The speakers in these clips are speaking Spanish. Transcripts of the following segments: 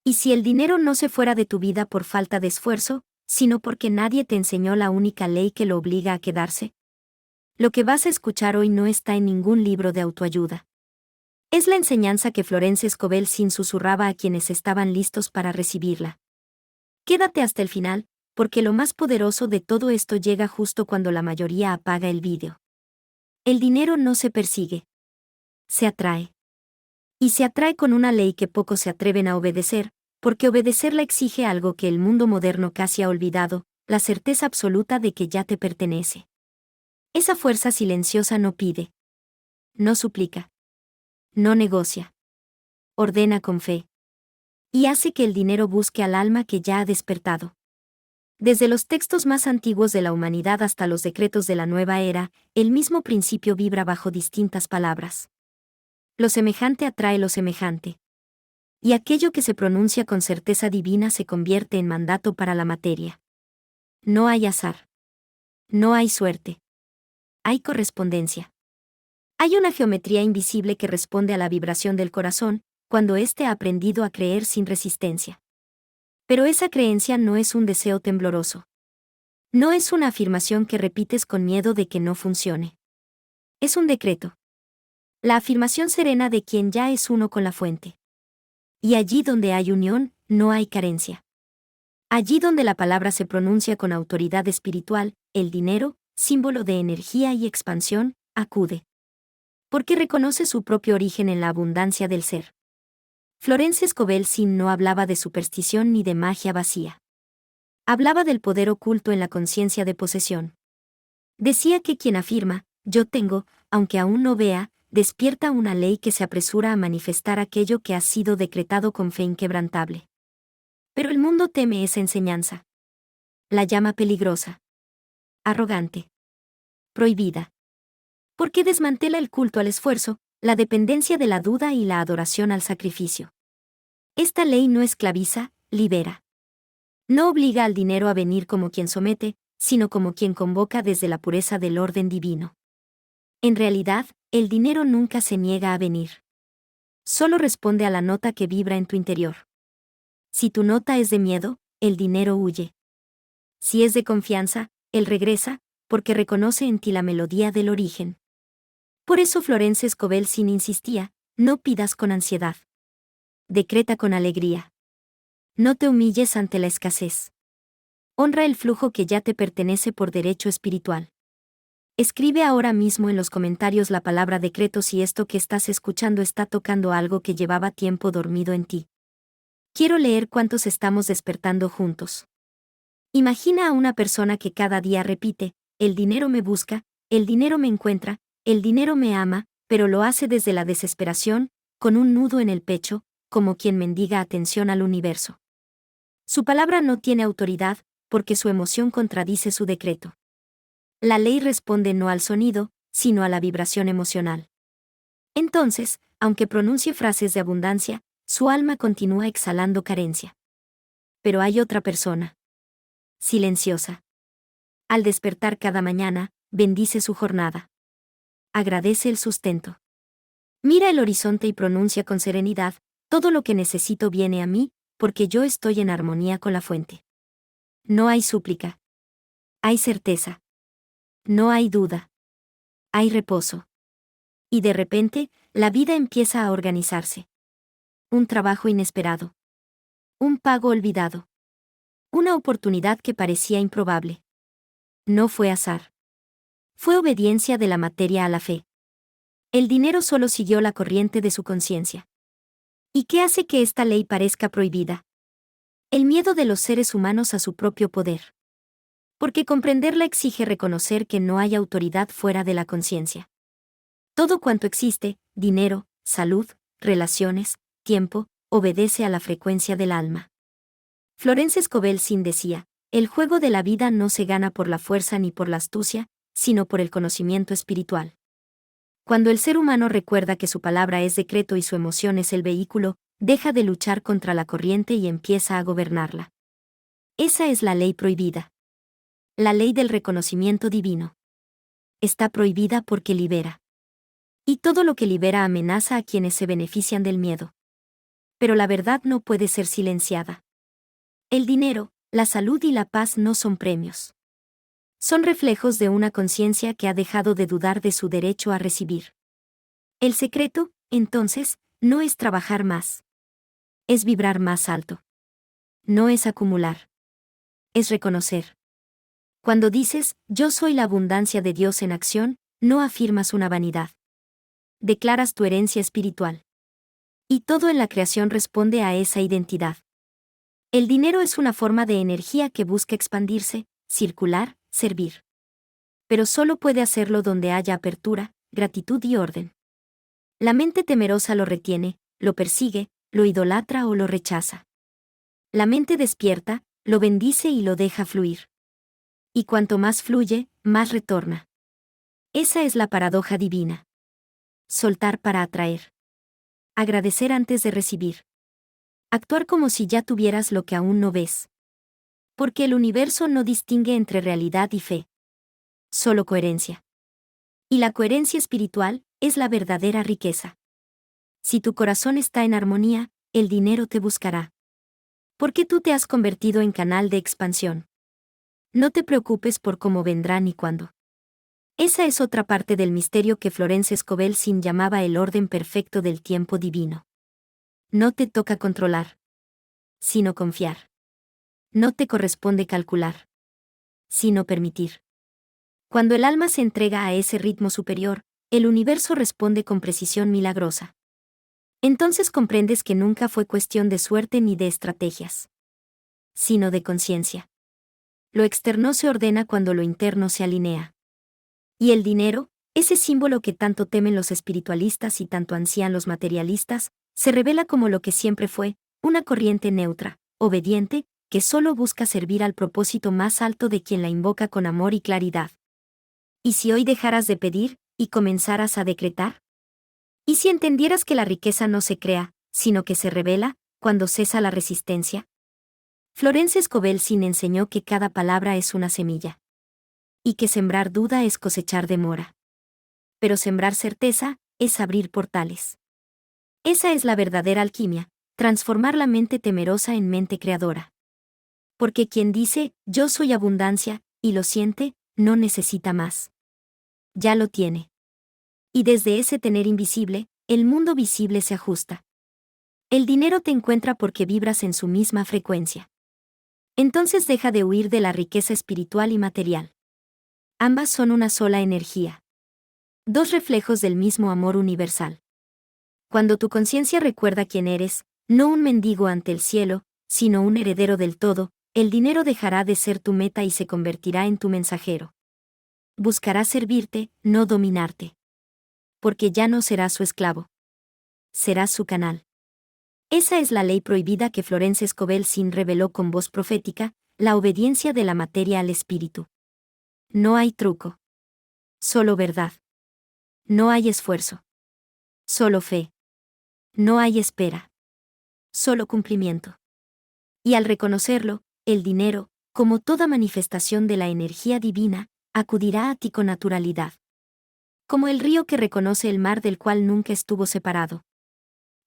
Y si el dinero no se fuera de tu vida por falta de esfuerzo, sino porque nadie te enseñó la única ley que lo obliga a quedarse. Lo que vas a escuchar hoy no está en ningún libro de autoayuda. Es la enseñanza que Florence Scovel susurraba a quienes estaban listos para recibirla. Quédate hasta el final, porque lo más poderoso de todo esto llega justo cuando la mayoría apaga el vídeo. El dinero no se persigue. Se atrae. Y se atrae con una ley que pocos se atreven a obedecer, porque obedecerla exige algo que el mundo moderno casi ha olvidado, la certeza absoluta de que ya te pertenece. Esa fuerza silenciosa no pide. No suplica. No negocia. Ordena con fe. Y hace que el dinero busque al alma que ya ha despertado. Desde los textos más antiguos de la humanidad hasta los decretos de la nueva era, el mismo principio vibra bajo distintas palabras. Lo semejante atrae lo semejante. Y aquello que se pronuncia con certeza divina se convierte en mandato para la materia. No hay azar. No hay suerte. Hay correspondencia. Hay una geometría invisible que responde a la vibración del corazón, cuando éste ha aprendido a creer sin resistencia. Pero esa creencia no es un deseo tembloroso. No es una afirmación que repites con miedo de que no funcione. Es un decreto. La afirmación serena de quien ya es uno con la fuente. Y allí donde hay unión, no hay carencia. Allí donde la palabra se pronuncia con autoridad espiritual, el dinero, símbolo de energía y expansión, acude. Porque reconoce su propio origen en la abundancia del ser. Florence Scovel no hablaba de superstición ni de magia vacía. Hablaba del poder oculto en la conciencia de posesión. Decía que quien afirma, yo tengo, aunque aún no vea, despierta una ley que se apresura a manifestar aquello que ha sido decretado con fe inquebrantable. Pero el mundo teme esa enseñanza. La llama peligrosa. Arrogante. Prohibida. Porque desmantela el culto al esfuerzo, la dependencia de la duda y la adoración al sacrificio. Esta ley no esclaviza, libera. No obliga al dinero a venir como quien somete, sino como quien convoca desde la pureza del orden divino. En realidad, el dinero nunca se niega a venir. Solo responde a la nota que vibra en tu interior. Si tu nota es de miedo, el dinero huye. Si es de confianza, él regresa, porque reconoce en ti la melodía del origen. Por eso Florence Scovel insistía, no pidas con ansiedad. Decreta con alegría. No te humilles ante la escasez. Honra el flujo que ya te pertenece por derecho espiritual. Escribe ahora mismo en los comentarios la palabra decreto si esto que estás escuchando está tocando algo que llevaba tiempo dormido en ti. Quiero leer cuántos estamos despertando juntos. Imagina a una persona que cada día repite, el dinero me busca, el dinero me encuentra, el dinero me ama, pero lo hace desde la desesperación, con un nudo en el pecho, como quien mendiga atención al universo. Su palabra no tiene autoridad, porque su emoción contradice su decreto. La ley responde no al sonido, sino a la vibración emocional. Entonces, aunque pronuncie frases de abundancia, su alma continúa exhalando carencia. Pero hay otra persona. Silenciosa. Al despertar cada mañana, bendice su jornada. Agradece el sustento. Mira el horizonte y pronuncia con serenidad, todo lo que necesito viene a mí, porque yo estoy en armonía con la fuente. No hay súplica. Hay certeza. No hay duda. Hay reposo. Y de repente, la vida empieza a organizarse. Un trabajo inesperado. Un pago olvidado. Una oportunidad que parecía improbable. No fue azar. Fue obediencia de la materia a la fe. El dinero solo siguió la corriente de su conciencia. ¿Y qué hace que esta ley parezca prohibida? El miedo de los seres humanos a su propio poder. Porque comprenderla exige reconocer que no hay autoridad fuera de la conciencia. Todo cuanto existe, dinero, salud, relaciones, tiempo, obedece a la frecuencia del alma. Florence Scovel decía, el juego de la vida no se gana por la fuerza ni por la astucia, sino por el conocimiento espiritual. Cuando el ser humano recuerda que su palabra es decreto y su emoción es el vehículo, deja de luchar contra la corriente y empieza a gobernarla. Esa es la ley prohibida. La ley del reconocimiento divino. Está prohibida porque libera. Y todo lo que libera amenaza a quienes se benefician del miedo. pero la verdad no puede ser silenciada. El dinero, la salud y la paz no son premios. Son reflejos de una conciencia que ha dejado de dudar de su derecho a recibir. El secreto, entonces, no es trabajar más. Es vibrar más alto. No es acumular. Es reconocer. Cuando dices, yo soy la abundancia de Dios en acción, no afirmas una vanidad. Declaras tu herencia espiritual. Y todo en la creación responde a esa identidad. El dinero es una forma de energía que busca expandirse, circular, servir. Pero solo puede hacerlo donde haya apertura, gratitud y orden. La mente temerosa lo retiene, lo persigue, lo idolatra o lo rechaza. La mente despierta, lo bendice y lo deja fluir. Y cuanto más fluye, más retorna. Esa es la paradoja divina. Soltar para atraer. Agradecer antes de recibir. Actuar como si ya tuvieras lo que aún no ves. Porque el universo no distingue entre realidad y fe. Solo coherencia. Y la coherencia espiritual es la verdadera riqueza. Si tu corazón está en armonía, el dinero te buscará. Porque tú te has convertido en canal de expansión. No te preocupes por cómo vendrá ni cuándo. Esa es otra parte del misterio que Florence Scovel Sin llamaba el orden perfecto del tiempo divino. No te toca controlar, sino confiar. No te corresponde calcular, sino permitir. Cuando el alma se entrega a ese ritmo superior, el universo responde con precisión milagrosa. Entonces comprendes que nunca fue cuestión de suerte ni de estrategias, sino de conciencia. Lo externo se ordena cuando lo interno se alinea. Y el dinero, ese símbolo que tanto temen los espiritualistas y tanto ansían los materialistas, se revela como lo que siempre fue, una corriente neutra, obediente, que solo busca servir al propósito más alto de quien la invoca con amor y claridad. ¿Y si hoy dejaras de pedir, y comenzaras a decretar? ¿Y si entendieras que la riqueza no se crea, sino que se revela, cuando cesa la resistencia? Florence Scovel Sin enseñó que cada palabra es una semilla. Y que sembrar duda es cosechar demora. Pero sembrar certeza es abrir portales. Esa es la verdadera alquimia, transformar la mente temerosa en mente creadora. Porque quien dice, yo soy abundancia, y lo siente, no necesita más. Ya lo tiene. Y desde ese tener invisible, el mundo visible se ajusta. El dinero te encuentra porque vibras en su misma frecuencia. Entonces deja de huir de la riqueza espiritual y material. Ambas son una sola energía. Dos reflejos del mismo amor universal. Cuando tu conciencia recuerda quién eres, no un mendigo ante el cielo, sino un heredero del todo, el dinero dejará de ser tu meta y se convertirá en tu mensajero. Buscará servirte, no dominarte. Porque ya no serás su esclavo. Serás su canal. Esa es la ley prohibida que Florence Scovel Sin reveló con voz profética, la obediencia de la materia al espíritu. No hay truco. Solo verdad. No hay esfuerzo. Solo fe. No hay espera. Solo cumplimiento. Y al reconocerlo, el dinero, como toda manifestación de la energía divina, acudirá a ti con naturalidad. Como el río que reconoce el mar del cual nunca estuvo separado.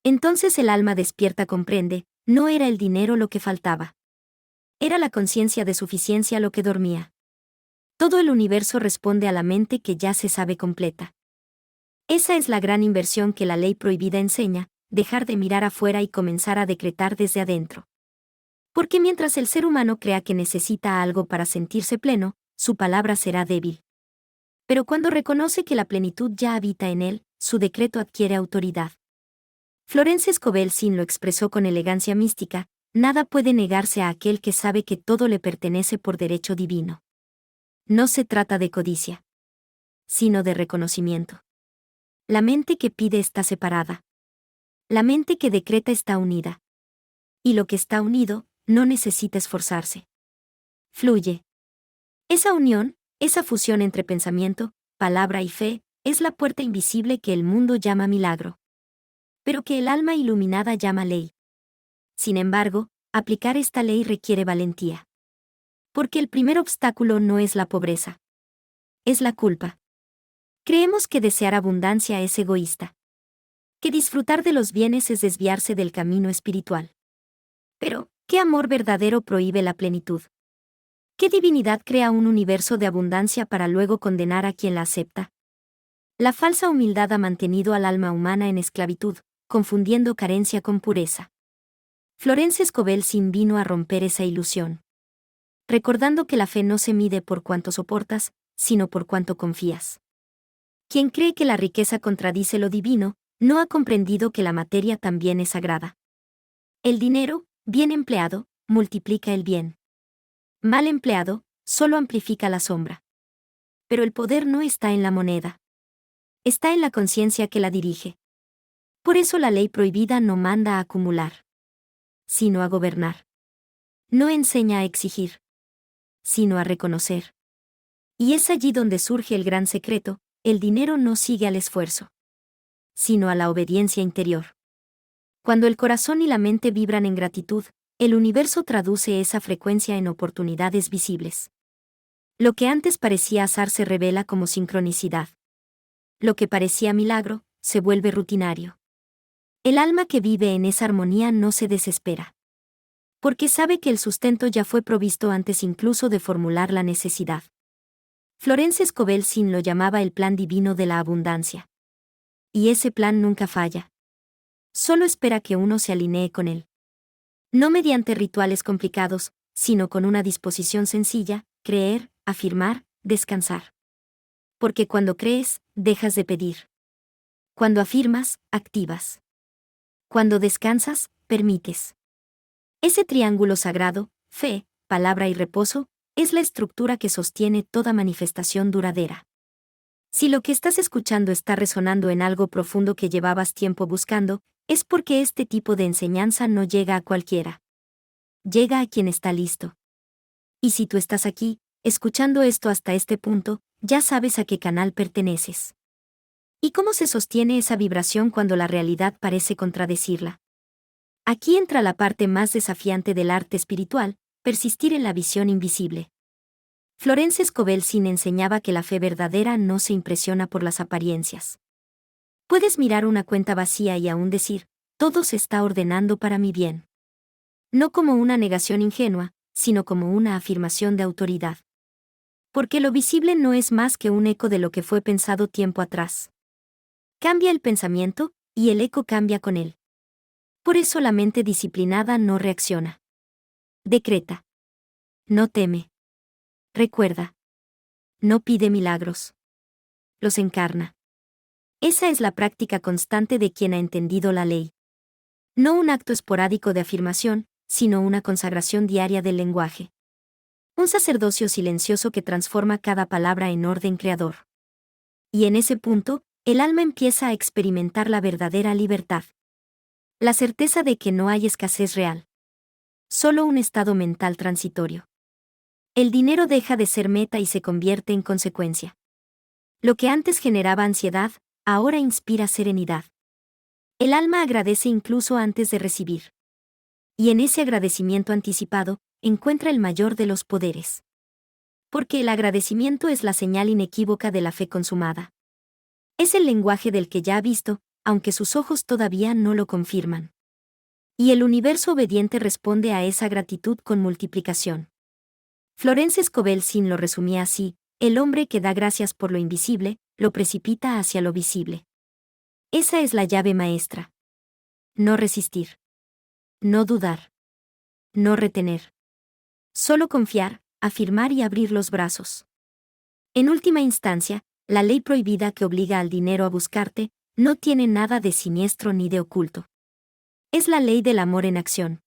Entonces el alma despierta comprende, no era el dinero lo que faltaba. Era la conciencia de suficiencia lo que dormía. Todo el universo responde a la mente que ya se sabe completa. Esa es la gran inversión que la ley prohibida enseña, dejar de mirar afuera y comenzar a decretar desde adentro. Porque mientras el ser humano crea que necesita algo para sentirse pleno, su palabra será débil. Pero cuando reconoce que la plenitud ya habita en él, su decreto adquiere autoridad. Florence Scovel Sin lo expresó con elegancia mística, nada puede negarse a aquel que sabe que todo le pertenece por derecho divino. No se trata de codicia, sino de reconocimiento. La mente que pide está separada. La mente que decreta está unida. Y lo que está unido, no necesita esforzarse. Fluye. Esa unión, esa fusión entre pensamiento, palabra y fe, es la puerta invisible que el mundo llama milagro. Pero que el alma iluminada llama ley. Sin embargo, aplicar esta ley requiere valentía. Porque el primer obstáculo no es la pobreza. Es la culpa. Creemos que desear abundancia es egoísta. que disfrutar de los bienes es desviarse del camino espiritual. Pero, ¿qué amor verdadero prohíbe la plenitud? ¿Qué divinidad crea un universo de abundancia para luego condenar a quien la acepta? La falsa humildad ha mantenido al alma humana en esclavitud, confundiendo carencia con pureza. Florence Scovel vino a romper esa ilusión, recordando que la fe no se mide por cuánto soportas, sino por cuánto confías. Quien cree que la riqueza contradice lo divino, no ha comprendido que la materia también es sagrada. El dinero, bien empleado, multiplica el bien. Mal empleado, solo amplifica la sombra. Pero el poder no está en la moneda. Está en la conciencia que la dirige. Por eso la ley prohibida no manda a acumular, sino a gobernar. No enseña a exigir, sino a reconocer. Y es allí donde surge el gran secreto: el dinero no sigue al esfuerzo, sino a la obediencia interior. Cuando el corazón y la mente vibran en gratitud, el universo traduce esa frecuencia en oportunidades visibles. Lo que antes parecía azar se revela como sincronicidad. Lo que parecía milagro, se vuelve rutinario. El alma que vive en esa armonía no se desespera, porque sabe que el sustento ya fue provisto antes incluso de formular la necesidad. Florence Scovel lo llamaba el plan divino de la abundancia. Y ese plan nunca falla. Solo espera que uno se alinee con él. No mediante rituales complicados, sino con una disposición sencilla: creer, afirmar, descansar. Porque cuando crees, dejas de pedir. Cuando afirmas, activas. Cuando descansas, permites. Ese triángulo sagrado, fe, palabra y reposo, es la estructura que sostiene toda manifestación duradera. Si lo que estás escuchando está resonando en algo profundo que llevabas tiempo buscando, es porque este tipo de enseñanza no llega a cualquiera. Llega a quien está listo. Y si tú estás aquí, escuchando esto hasta este punto, ya sabes a qué canal perteneces. ¿Y cómo se sostiene esa vibración cuando la realidad parece contradecirla? Aquí entra la parte más desafiante del arte espiritual: persistir en la visión invisible. Florence Scovel enseñaba que la fe verdadera no se impresiona por las apariencias. Puedes mirar una cuenta vacía y aún decir: todo se está ordenando para mi bien. No como una negación ingenua, sino como una afirmación de autoridad. Porque lo visible no es más que un eco de lo que fue pensado tiempo atrás. Cambia el pensamiento, y el eco cambia con él. Por eso la mente disciplinada no reacciona. Decreta. No teme. Recuerda. No pide milagros. Los encarna. Esa es la práctica constante de quien ha entendido la ley. No un acto esporádico de afirmación, sino una consagración diaria del lenguaje. Un sacerdocio silencioso que transforma cada palabra en orden creador. Y en ese punto, el alma empieza a experimentar la verdadera libertad. La certeza de que no hay escasez real. Solo un estado mental transitorio. El dinero deja de ser meta y se convierte en consecuencia. Lo que antes generaba ansiedad, ahora inspira serenidad. El alma agradece incluso antes de recibir. Y en ese agradecimiento anticipado, encuentra el mayor de los poderes. Porque el agradecimiento es la señal inequívoca de la fe consumada. Es el lenguaje del que ya ha visto, aunque sus ojos todavía no lo confirman. Y el universo obediente responde a esa gratitud con multiplicación. Florence Scovel lo resumía así: el hombre que da gracias por lo invisible, lo precipita hacia lo visible. Esa es la llave maestra. No resistir. No dudar. No retener. Solo confiar, afirmar y abrir los brazos. En última instancia, la ley prohibida que obliga al dinero a buscarte, no tiene nada de siniestro ni de oculto. Es la ley del amor en acción.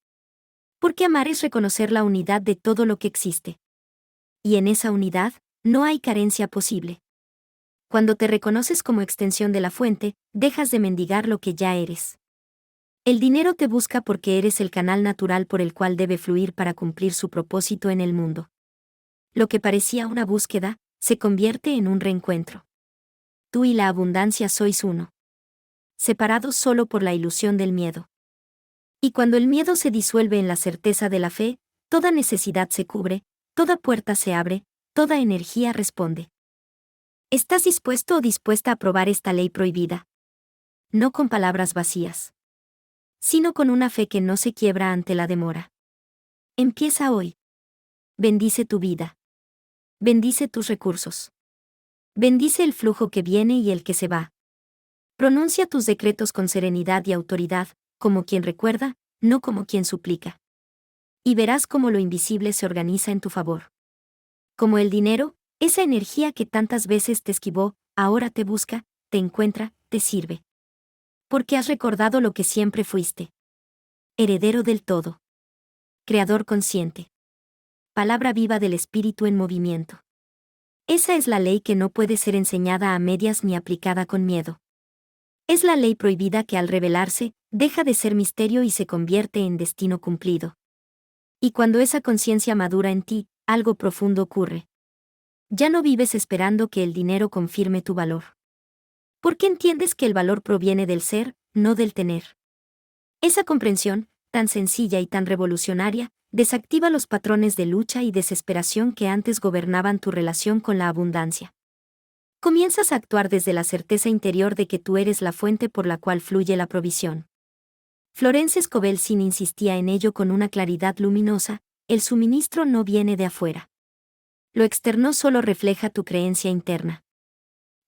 Porque amar es reconocer la unidad de todo lo que existe. Y en esa unidad, no hay carencia posible. Cuando te reconoces como extensión de la fuente, dejas de mendigar lo que ya eres. El dinero te busca porque eres el canal natural por el cual debe fluir para cumplir su propósito en el mundo. Lo que parecía una búsqueda, se convierte en un reencuentro. Tú y la abundancia sois uno. Separados solo por la ilusión del miedo. Y cuando el miedo se disuelve en la certeza de la fe, toda necesidad se cubre, toda puerta se abre, toda energía responde. ¿Estás dispuesto o dispuesta a probar esta ley prohibida? no con palabras vacías, sino con una fe que no se quiebra ante la demora. Empieza hoy. Bendice tu vida. Bendice tus recursos. Bendice el flujo que viene y el que se va. Pronuncia tus decretos con serenidad y autoridad, como quien recuerda, no como quien suplica. Y verás cómo lo invisible se organiza en tu favor. Como el dinero, esa energía que tantas veces te esquivó, ahora te busca, te encuentra, te sirve. Porque has recordado lo que siempre fuiste. Heredero del todo. Creador consciente. Palabra viva del espíritu en movimiento. Esa es la ley que no puede ser enseñada a medias ni aplicada con miedo. Es la ley prohibida que al revelarse, deja de ser misterio y se convierte en destino cumplido. Y cuando esa conciencia madura en ti, algo profundo ocurre. Ya no vives esperando que el dinero confirme tu valor. Porque entiendes que el valor proviene del ser, no del tener. Esa comprensión, tan sencilla y tan revolucionaria, desactiva los patrones de lucha y desesperación que antes gobernaban tu relación con la abundancia. Comienzas a actuar desde la certeza interior de que tú eres la fuente por la cual fluye la provisión. Florence Scovel Shinn insistía en ello con una claridad luminosa: el suministro no viene de afuera. Lo externo solo refleja tu creencia interna.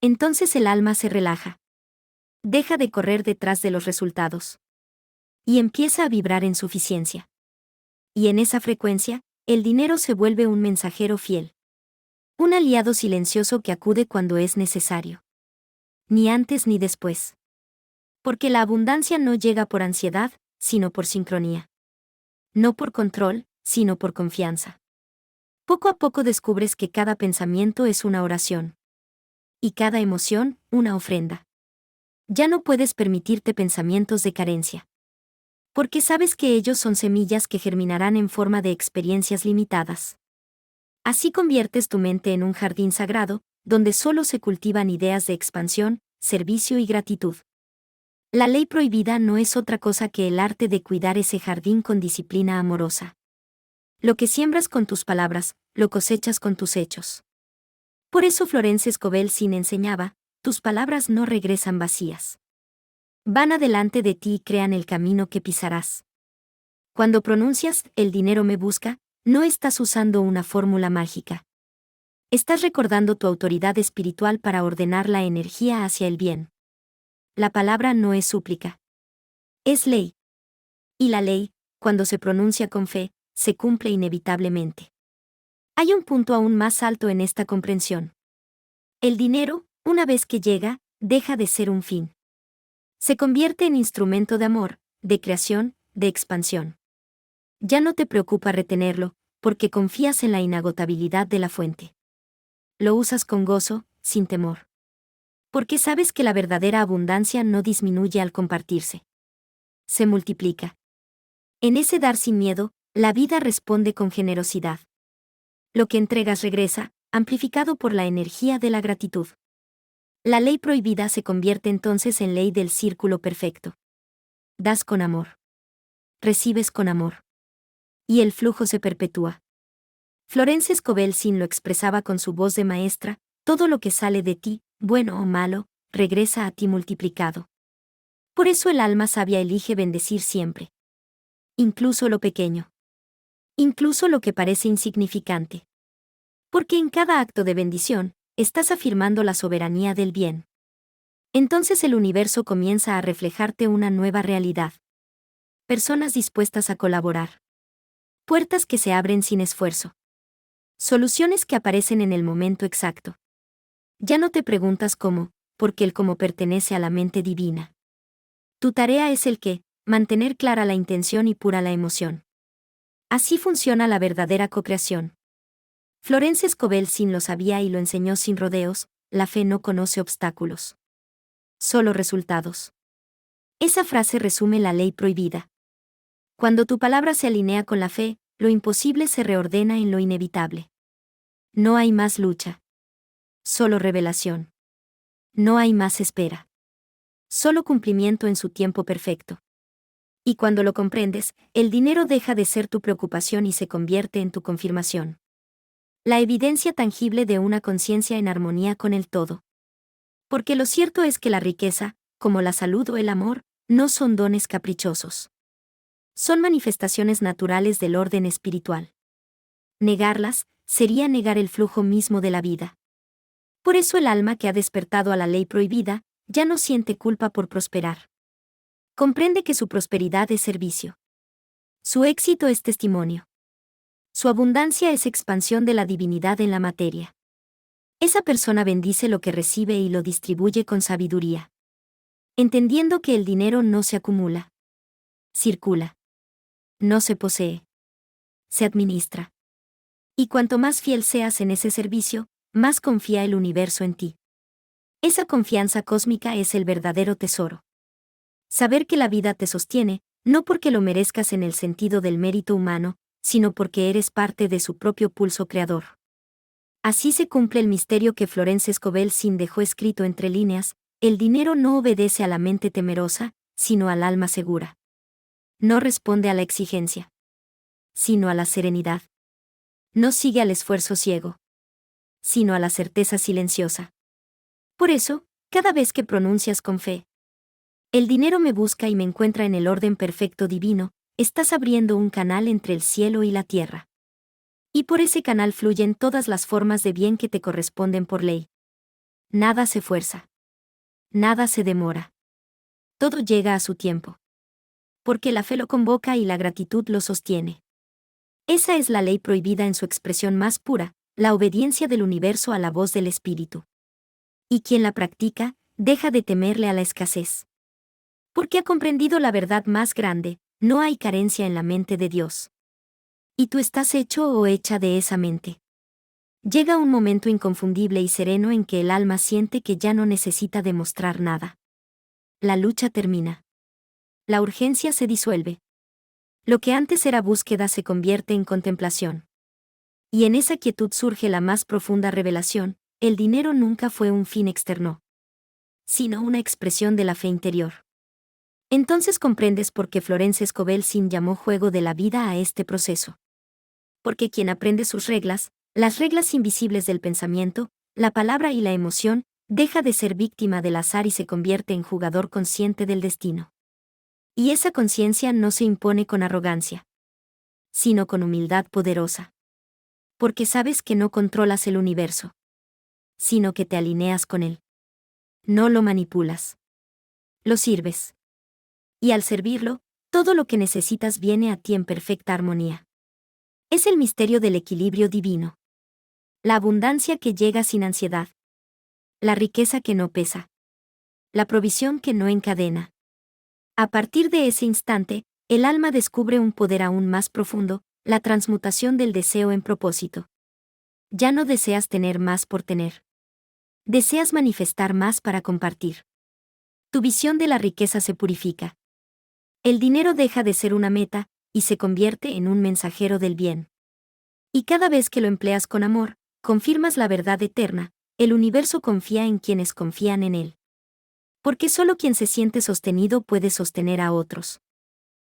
Entonces el alma se relaja. Deja de correr detrás de los resultados. Y empieza a vibrar en suficiencia. Y en esa frecuencia, el dinero se vuelve un mensajero fiel. Un aliado silencioso que acude cuando es necesario. Ni antes ni después. Porque la abundancia no llega por ansiedad, sino por sincronía. No por control, sino por confianza. Poco a poco descubres que cada pensamiento es una oración. Y cada emoción, una ofrenda. Ya no puedes permitirte pensamientos de carencia. Porque sabes que ellos son semillas que germinarán en forma de experiencias limitadas. Así conviertes tu mente en un jardín sagrado, donde solo se cultivan ideas de expansión, servicio y gratitud. La ley prohibida no es otra cosa que el arte de cuidar ese jardín con disciplina amorosa. Lo que siembras con tus palabras, lo cosechas con tus hechos. Por eso Florence Scovel Shinn enseñaba: tus palabras no regresan vacías. Van adelante de ti y crean el camino que pisarás. Cuando pronuncias "el dinero me busca", no estás usando una fórmula mágica. Estás recordando tu autoridad espiritual para ordenar la energía hacia el bien. La palabra no es súplica. Es ley. Y la ley, cuando se pronuncia con fe, se cumple inevitablemente. Hay un punto aún más alto en esta comprensión. El dinero, una vez que llega, deja de ser un fin. Se convierte en instrumento de amor, de creación, de expansión. Ya no te preocupa retenerlo, porque confías en la inagotabilidad de la fuente. Lo usas con gozo, sin temor. Porque sabes que la verdadera abundancia no disminuye al compartirse. Se multiplica. En ese dar sin miedo, la vida responde con generosidad. Lo que entregas regresa, amplificado por la energía de la gratitud. La ley prohibida se convierte entonces en ley del círculo perfecto. Das con amor. Recibes con amor. Y el flujo se perpetúa. Florence Scovel Shinn lo expresaba con su voz de maestra: todo lo que sale de ti, bueno o malo, regresa a ti multiplicado. Por eso el alma sabia elige bendecir siempre. Incluso lo pequeño. Incluso lo que parece insignificante. Porque en cada acto de bendición, estás afirmando la soberanía del bien. Entonces el universo comienza a reflejarte una nueva realidad. Personas dispuestas a colaborar. Puertas que se abren sin esfuerzo. Soluciones que aparecen en el momento exacto. Ya no te preguntas cómo, porque el cómo pertenece a la mente divina. Tu tarea es el qué: mantener clara la intención y pura la emoción. Así funciona la verdadera cocreación. Florence Scovel Shinn lo sabía y lo enseñó sin rodeos: la fe no conoce obstáculos. Solo resultados. Esa frase resume la ley prohibida. Cuando tu palabra se alinea con la fe, lo imposible se reordena en lo inevitable. No hay más lucha. Solo revelación. No hay más espera. Solo cumplimiento en su tiempo perfecto. Y cuando lo comprendes, el dinero deja de ser tu preocupación y se convierte en tu confirmación. La evidencia tangible de una conciencia en armonía con el todo. Porque lo cierto es que la riqueza, como la salud o el amor, no son dones caprichosos. Son manifestaciones naturales del orden espiritual. Negarlas sería negar el flujo mismo de la vida. Por eso el alma que ha despertado a la ley prohibida ya no siente culpa por prosperar. Comprende que su prosperidad es servicio. Su éxito es testimonio. Su abundancia es expansión de la divinidad en la materia. Esa persona bendice lo que recibe y lo distribuye con sabiduría. Entendiendo que el dinero no se acumula. Circula. No se posee. Se administra. Y cuanto más fiel seas en ese servicio, más confía el universo en ti. Esa confianza cósmica es el verdadero tesoro. Saber que la vida te sostiene, no porque lo merezcas en el sentido del mérito humano, sino porque eres parte de su propio pulso creador. Así se cumple el misterio que Florence Scovel Sin dejó escrito entre líneas: el dinero no obedece a la mente temerosa, sino al alma segura. No responde a la exigencia, sino a la serenidad. No sigue al esfuerzo ciego, sino a la certeza silenciosa. Por eso, cada vez que pronuncias con fe, el dinero me busca y me encuentra en el orden perfecto divino, estás abriendo un canal entre el cielo y la tierra. Y por ese canal fluyen todas las formas de bien que te corresponden por ley. Nada se fuerza. Nada se demora. Todo llega a su tiempo. Porque la fe lo convoca y la gratitud lo sostiene. Esa es la ley prohibida en su expresión más pura, la obediencia del universo a la voz del Espíritu. Y quien la practica, deja de temerle a la escasez. Porque ha comprendido la verdad más grande: no hay carencia en la mente de Dios. Y tú estás hecho o hecha de esa mente. Llega un momento inconfundible y sereno en que el alma siente que ya no necesita demostrar nada. La lucha termina. La urgencia se disuelve. Lo que antes era búsqueda se convierte en contemplación. Y en esa quietud surge la más profunda revelación: el dinero nunca fue un fin externo, sino una expresión de la fe interior. Entonces comprendes por qué Florence Scovel Sin llamó juego de la vida a este proceso. Porque quien aprende sus reglas, las reglas invisibles del pensamiento, la palabra y la emoción, deja de ser víctima del azar y se convierte en jugador consciente del destino. Y esa conciencia no se impone con arrogancia, sino con humildad poderosa. Porque sabes que no controlas el universo, sino que te alineas con él. No lo manipulas. Lo sirves. Y al servirlo, todo lo que necesitas viene a ti en perfecta armonía. Es el misterio del equilibrio divino. La abundancia que llega sin ansiedad. La riqueza que no pesa. La provisión que no encadena. A partir de ese instante, el alma descubre un poder aún más profundo: la transmutación del deseo en propósito. Ya no deseas tener más por tener. Deseas manifestar más para compartir. Tu visión de la riqueza se purifica. El dinero deja de ser una meta, y se convierte en un mensajero del bien. Y cada vez que lo empleas con amor, confirmas la verdad eterna: el universo confía en quienes confían en él. Porque solo quien se siente sostenido puede sostener a otros.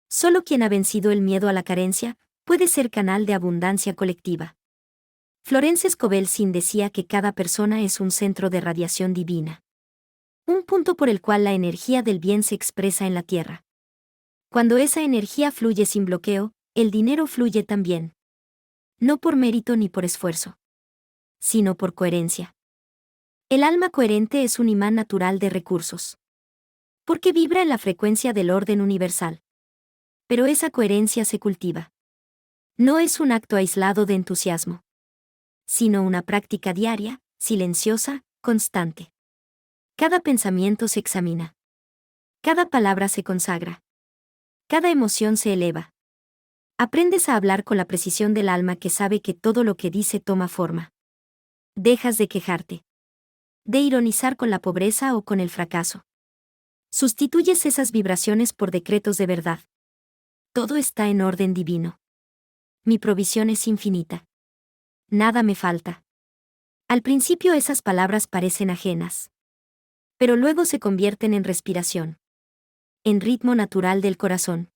Solo quien ha vencido el miedo a la carencia puede ser canal de abundancia colectiva. Florence Scovel Sin decía que cada persona es un centro de radiación divina. Un punto por el cual la energía del bien se expresa en la tierra. Cuando esa energía fluye sin bloqueo, el dinero fluye también. No por mérito ni por esfuerzo, sino por coherencia. El alma coherente es un imán natural de recursos. Porque vibra en la frecuencia del orden universal. Pero esa coherencia se cultiva. No es un acto aislado de entusiasmo, sino una práctica diaria, silenciosa, constante. Cada pensamiento se examina. Cada palabra se consagra. Cada emoción se eleva. Aprendes a hablar con la precisión del alma que sabe que todo lo que dice toma forma. Dejas de quejarte. De ironizar con la pobreza o con el fracaso. Sustituyes esas vibraciones por decretos de verdad. Todo está en orden divino. Mi provisión es infinita. Nada me falta. Al principio esas palabras parecen ajenas. Pero luego se convierten en respiración. En ritmo natural del corazón.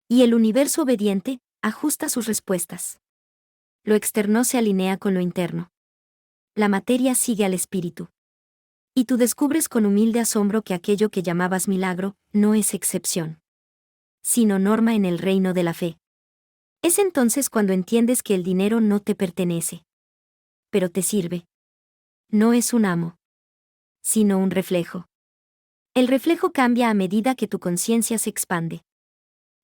Y el universo obediente ajusta sus respuestas. Lo externo se alinea con lo interno. La materia sigue al espíritu. Y tú descubres con humilde asombro que aquello que llamabas milagro no es excepción, sino norma en el reino de la fe. Es entonces cuando entiendes que el dinero no te pertenece, pero te sirve. No es un amo, sino un reflejo. El reflejo cambia a medida que tu conciencia se expande.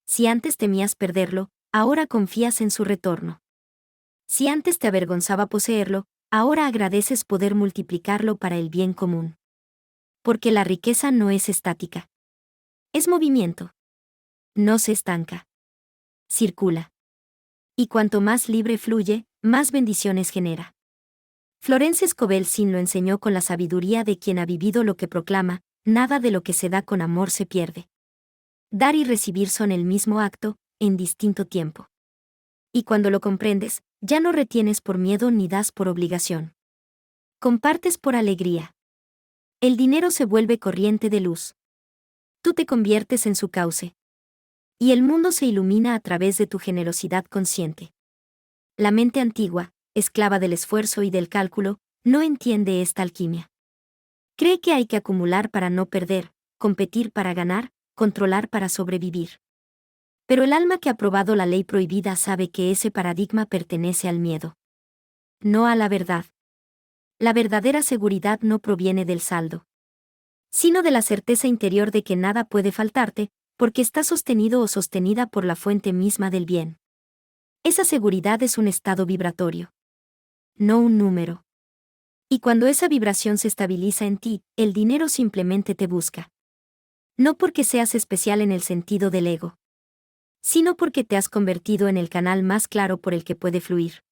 Si antes temías perderlo, ahora confías en su retorno. Si antes te avergonzaba poseerlo, ahora agradeces poder multiplicarlo para el bien común. Porque la riqueza no es estática. Es movimiento. No se estanca. Circula. Y cuanto más libre fluye, más bendiciones genera. Florence Scovel Sin lo enseñó con la sabiduría de quien ha vivido lo que proclama: nada de lo que se da con amor se pierde. Dar y recibir son el mismo acto, en distinto tiempo. Y cuando lo comprendes, ya no retienes por miedo ni das por obligación. Compartes por alegría. El dinero se vuelve corriente de luz. Tú te conviertes en su cauce. Y el mundo se ilumina a través de tu generosidad consciente. La mente antigua, esclava del esfuerzo y del cálculo, no entiende esta alquimia. Cree que hay que acumular para no perder, competir para ganar, controlar para sobrevivir. Pero el alma que ha probado la ley prohibida sabe que ese paradigma pertenece al miedo, no a la verdad. La verdadera seguridad no proviene del saldo, sino de la certeza interior de que nada puede faltarte, porque está sostenido o sostenida por la fuente misma del bien. Esa seguridad es un estado vibratorio, no un número. Y cuando esa vibración se estabiliza en ti, el dinero simplemente te busca. No porque seas especial en el sentido del ego, sino porque te has convertido en el canal más claro por el que puede fluir.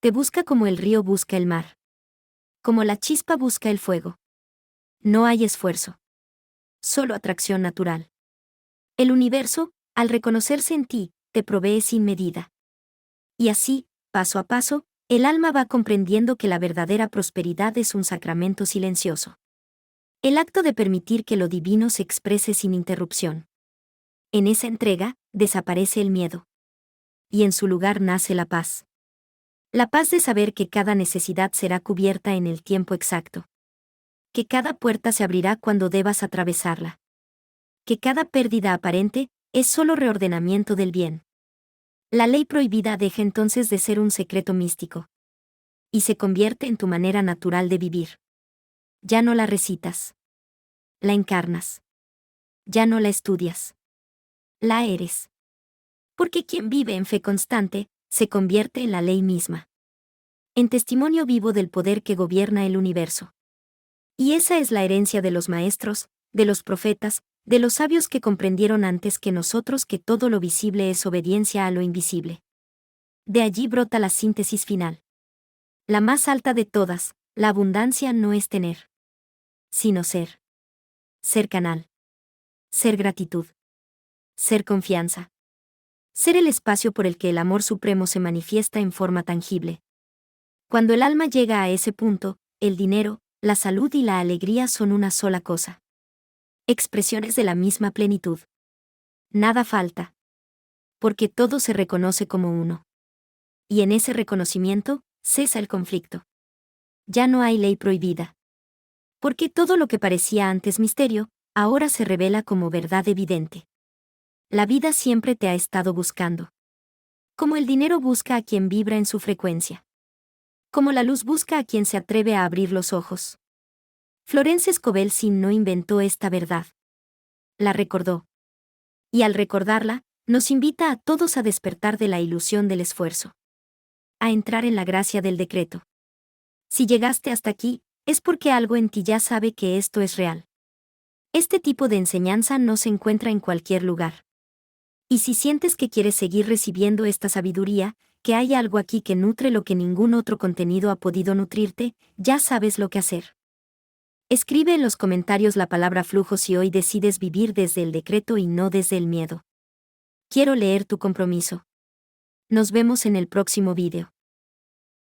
Te busca como el río busca el mar. Como la chispa busca el fuego. No hay esfuerzo. Solo atracción natural. El universo, al reconocerse en ti, te provee sin medida. Y así, paso a paso, el alma va comprendiendo que la verdadera prosperidad es un sacramento silencioso. El acto de permitir que lo divino se exprese sin interrupción. En esa entrega, desaparece el miedo. Y en su lugar nace la paz. La paz de saber que cada necesidad será cubierta en el tiempo exacto. Que cada puerta se abrirá cuando debas atravesarla. Que cada pérdida aparente es solo reordenamiento del bien. La ley prohibida deja entonces de ser un secreto místico. Y se convierte en tu manera natural de vivir. Ya no la recitas. La encarnas. Ya no la estudias. La eres. Porque quien vive en fe constante, se convierte en la ley misma. En testimonio vivo del poder que gobierna el universo. Y esa es la herencia de los maestros, de los profetas, de los sabios que comprendieron antes que nosotros que todo lo visible es obediencia a lo invisible. De allí brota la síntesis final. La más alta de todas: la abundancia no es tener, sino ser. Ser canal. Ser gratitud. Ser confianza. Ser el espacio por el que el amor supremo se manifiesta en forma tangible. Cuando el alma llega a ese punto, el dinero, la salud y la alegría son una sola cosa. Expresiones de la misma plenitud. Nada falta. Porque todo se reconoce como uno. Y en ese reconocimiento, cesa el conflicto. Ya no hay ley prohibida. Porque todo lo que parecía antes misterio, ahora se revela como verdad evidente. La vida siempre te ha estado buscando. Como el dinero busca a quien vibra en su frecuencia. Como la luz busca a quien se atreve a abrir los ojos. Florence Scovel Sin no inventó esta verdad. La recordó. Y al recordarla, nos invita a todos a despertar de la ilusión del esfuerzo. A entrar en la gracia del decreto. Si llegaste hasta aquí, es porque algo en ti ya sabe que esto es real. Este tipo de enseñanza no se encuentra en cualquier lugar. Y si sientes que quieres seguir recibiendo esta sabiduría, que hay algo aquí que nutre lo que ningún otro contenido ha podido nutrirte, ya sabes lo que hacer. Escribe en los comentarios la palabra flujo si hoy decides vivir desde el decreto y no desde el miedo. Quiero leer tu compromiso. Nos vemos en el próximo vídeo.